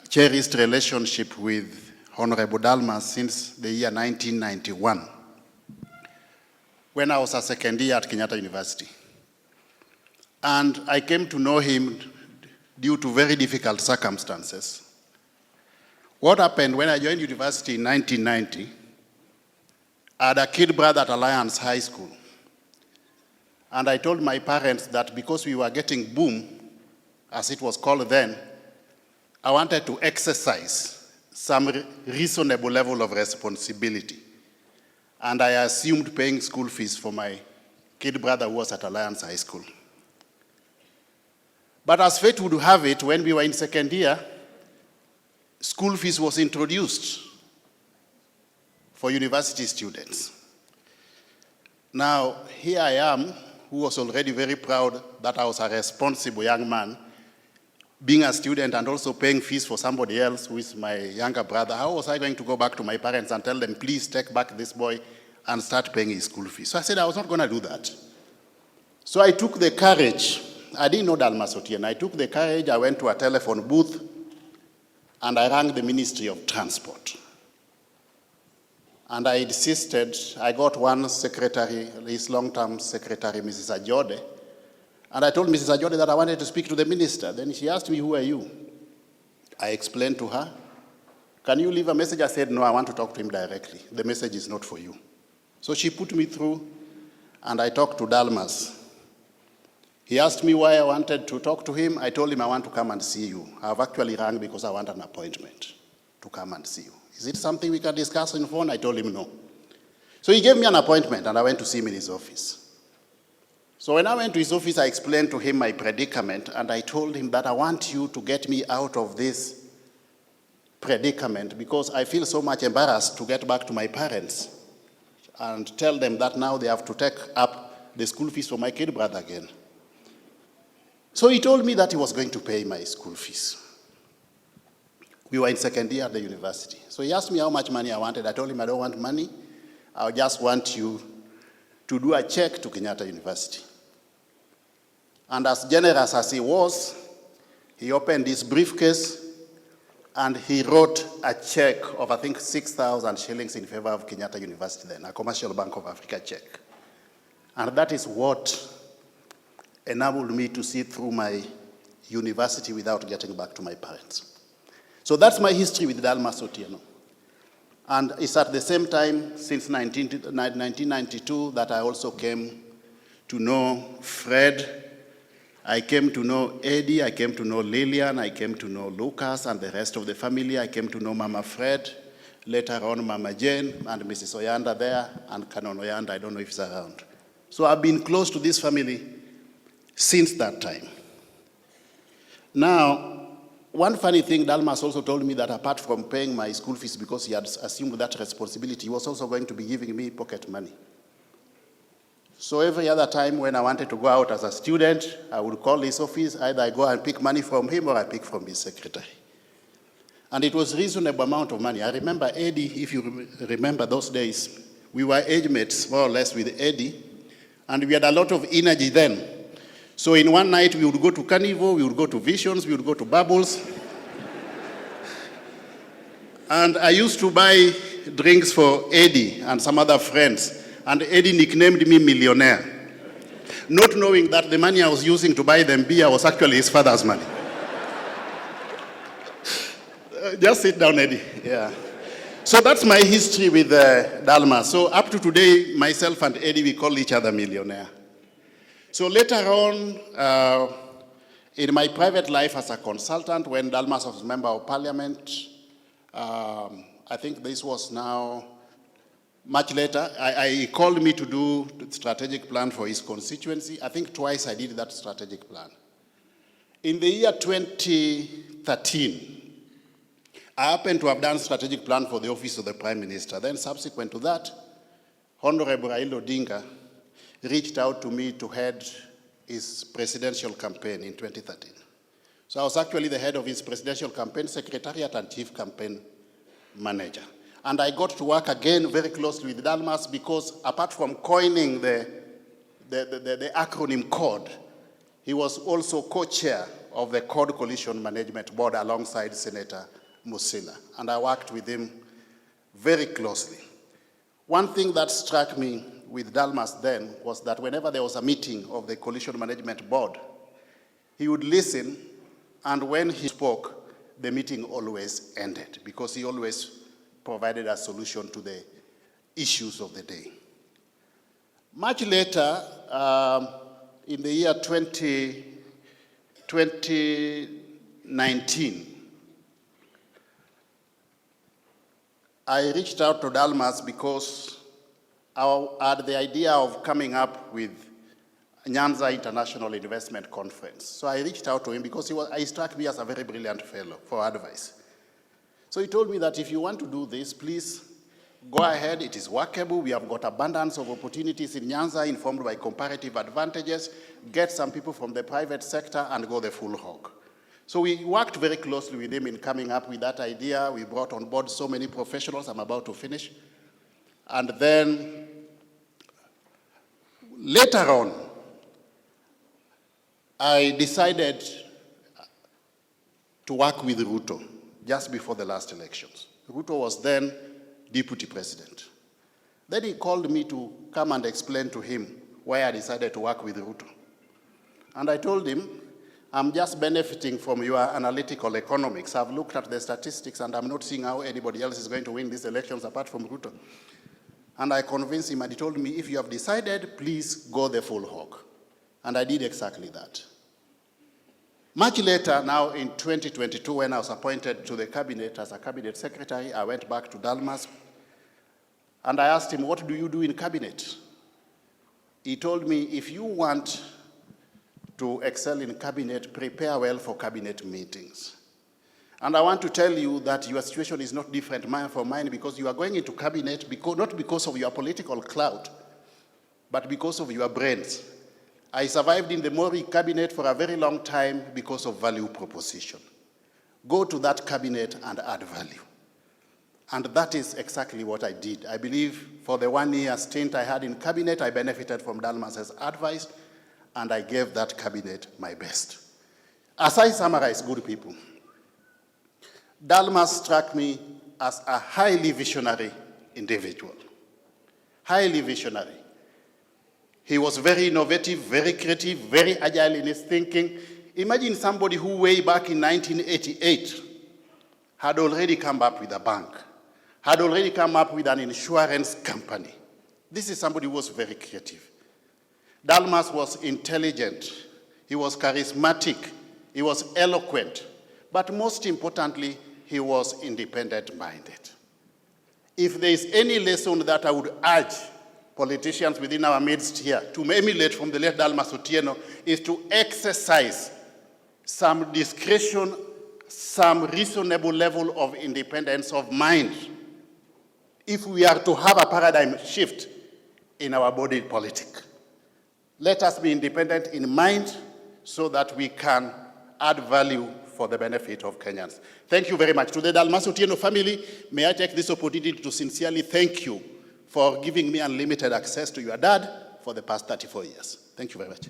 cherished relationship with Honorable Dalmas since the year 1991, when I was a second year at Kenyatta University. And I came to know him due to very difficult circumstances. What happened when I joined university in 1990, I had a kid brother at Alliance High School. And I told my parents that because we were getting boom, as it was called then, I wanted to exercise some reasonable level of responsibility. And I assumed paying school fees for my kid brother who was at Alliance High School. But as fate would have it, when we were in second year, school fees was introduced for university students. Now, here I am, who was already very proud that I was a responsible young man, being a student and also paying fees for somebody else who is my younger brother. How was I going to go back to my parents and tell them, please take back this boy and start paying his school fees? So I said I was not going to do that. So I took the courage. I didn't know Dalmas Otieno. I took the courage, I went to a telephone booth, and I rang the Ministry of Transport. And I insisted, I got one secretary, his long-term secretary, Mrs. Ajode, and I told Mrs. Ajode that I wanted to speak to the minister. Then she asked me, who are you? I explained to her, can you leave a message? I said, no, I want to talk to him directly. The message is not for you. So she put me through, and I talked to Dalmas. He asked me why I wanted to talk to him. I told him I want to come and see you. I've actually rang because I want an appointment to come and see you. Is it something we can discuss on the phone? I told him no. So he gave me an appointment, and I went to see him in his office. So when I went to his office, I explained to him my predicament, and I told him that I want you to get me out of this predicament because I feel so much embarrassed to get back to my parents and tell them that now they have to take up the school fees for my kid brother again. So he told me that he was going to pay my school fees. We were in second year at the university. So he asked me how much money I wanted. I told him I don't want money. I just want you to do a check to Kenyatta University. And as generous as he was, he opened his briefcase and he wrote a check of, I think, 6,000 shillings in favor of Kenyatta University then, a Commercial Bank of Africa check. And that is what enabled me to see through my university without getting back to my parents. So that's my history with Dalmas Otieno. And it's at the same time, since 1992, that I also came to know Fred. I came to know Eddie, I came to know Lillian, I came to know Lucas and the rest of the family. I came to know Mama Fred, later on Mama Jane, and Mrs. Oyanda there, and Canon Oyanda, I don't know if he's around. So I've been close to this family since that time. Now, one funny thing, Dalmas also told me that apart from paying my school fees because he had assumed that responsibility, he was also going to be giving me pocket money. So every other time when I wanted to go out as a student, I would call his office, either I go and pick money from him or I pick from his secretary. And it was a reasonable amount of money. I remember Eddie, if you remember those days, we were age mates more or less with Eddie, and we had a lot of energy then. So in one night, we would go to Carnival, we would go to Visions, we would go to Bubbles. And I used to buy drinks for Eddie and some other friends. And Eddie nicknamed me Millionaire, not knowing that the money I was using to buy them beer was actually his father's money. Just sit down, Eddie. Yeah. So that's my history with Dalmas. So up to today, myself and Eddie, we call each other Millionaire. So later on, in my private life as a consultant, when Dalmas was member of parliament, I think this was now much later, he called me to do the strategic plan for his constituency. I think twice I did that strategic plan. In the year 2013, I happened to have done strategic plan for the office of the Prime Minister. Then subsequent to that, Honorable Raila Odinga reached out to me to head his presidential campaign in 2013. So I was actually the head of his presidential campaign secretariat and chief campaign manager. And I got to work again very closely with Dalmas because apart from coining the acronym CORD, he was also co-chair of the Code Coalition Management Board alongside Senator Musila, and I worked with him very closely. One thing that struck me with Dalmas then was that whenever there was a meeting of the Coalition Management Board, he would listen, and when he spoke, the meeting always ended because he always provided a solution to the issues of the day. Much later, in the year 2019, I reached out to Dalmas because I had the idea of coming up with Nyanza International Investment Conference. So I reached out to him because he struck me as a very brilliant fellow for advice. So he told me that if you want to do this, please go ahead, it is workable. We have got abundance of opportunities in Nyanza informed by comparative advantages. Get some people from the private sector and go the full hog. So we worked very closely with him in coming up with that idea. We brought on board so many professionals. I'm about to finish. And then later on, I decided to work with Ruto just before the last elections. Ruto was then deputy president. Then he called me to come and explain to him why I decided to work with Ruto. And I told him, I'm just benefiting from your analytical economics. I've looked at the statistics and I'm not seeing how anybody else is going to win these elections apart from Ruto. And I convinced him and he told me, if you have decided, please go the full hog. And I did exactly that. Much later, now in 2022, when I was appointed to the cabinet as a cabinet secretary, I went back to Dalmas and I asked him, what do you do in cabinet? He told me, if you want to excel in cabinet, prepare well for cabinet meetings. And I want to tell you that your situation is not different from mine because you are going into cabinet not because of your political clout, but because of your brains. I survived in the Mori cabinet for a very long time because of value proposition. Go to that cabinet and add value. And that is exactly what I did. I believe for the 1 year stint I had in cabinet, I benefited from Dalmas's advice, and I gave that cabinet my best. As I summarize, good people, Dalmas struck me as a highly visionary individual. Highly visionary. He was very innovative, very creative, very agile in his thinking. Imagine somebody who way back in 1988 had already come up with a bank, had already come up with an insurance company. This is somebody who was very creative. Dalmas was intelligent, he was charismatic, he was eloquent, but most importantly, he was independent-minded. If there is any lesson that I would urge politicians within our midst here to emulate from the late Dalmas Otieno is to exercise some discretion, some reasonable level of independence of mind if we are to have a paradigm shift in our body politic. Let us be independent in mind so that we can add value for the benefit of Kenyans. Thank you very much. To the Dalmas Otieno family, may I take this opportunity to sincerely thank you for giving me unlimited access to your dad for the past 34 years. Thank you very much.